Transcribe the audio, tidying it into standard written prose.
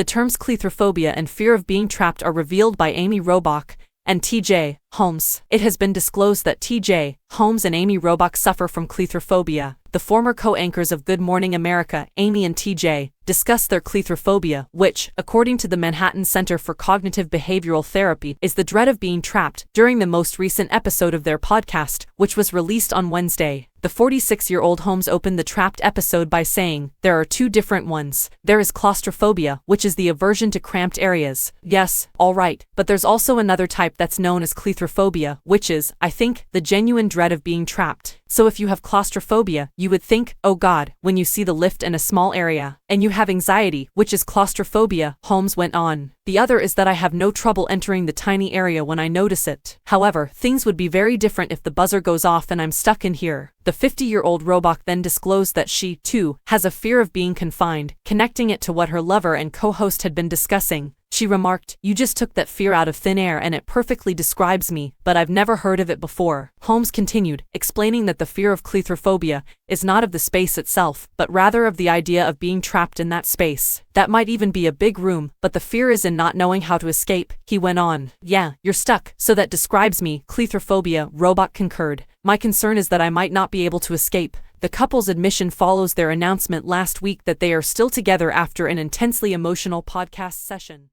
The terms claustrophobia and fear of being trapped are revealed by Amy Robach and TJ Holmes. It has been disclosed that TJ Holmes and Amy Robach suffer from claustrophobia. The former co-anchors of Good Morning America, Amy and TJ, discuss their claustrophobia, which, according to the Manhattan Center for Cognitive Behavioral Therapy, is the dread of being trapped, during the most recent episode of their podcast, which was released on Wednesday. The 46-year-old Holmes opened the trapped episode by saying, "There are two different ones. There is claustrophobia, which is the aversion to cramped areas. Yes, all right, but there's also another type that's known as claustrophobia, which is, I think, the genuine dread of being trapped. So if you have claustrophobia, you would think, oh God, when you see the lift in a small area. And you have anxiety, which is claustrophobia," Holmes went on. "The other is that I have no trouble entering the tiny area when I notice it. However, things would be very different if the buzzer goes off and I'm stuck in here." The 50-year-old Robach then disclosed that she, too, has a fear of being confined, connecting it to what her lover and co-host had been discussing. She remarked, "You just took that fear out of thin air and it perfectly describes me, but I've never heard of it before." Holmes continued, explaining that the fear of claustrophobia is not of the space itself, but rather of the idea of being trapped in that space. "That might even be a big room, but the fear is in not knowing how to escape," he went on. "Yeah, you're stuck, so that describes me, claustrophobia," Robach concurred. "My concern is that I might not be able to escape." The couple's admission follows their announcement last week that they are still together after an intensely emotional podcast session.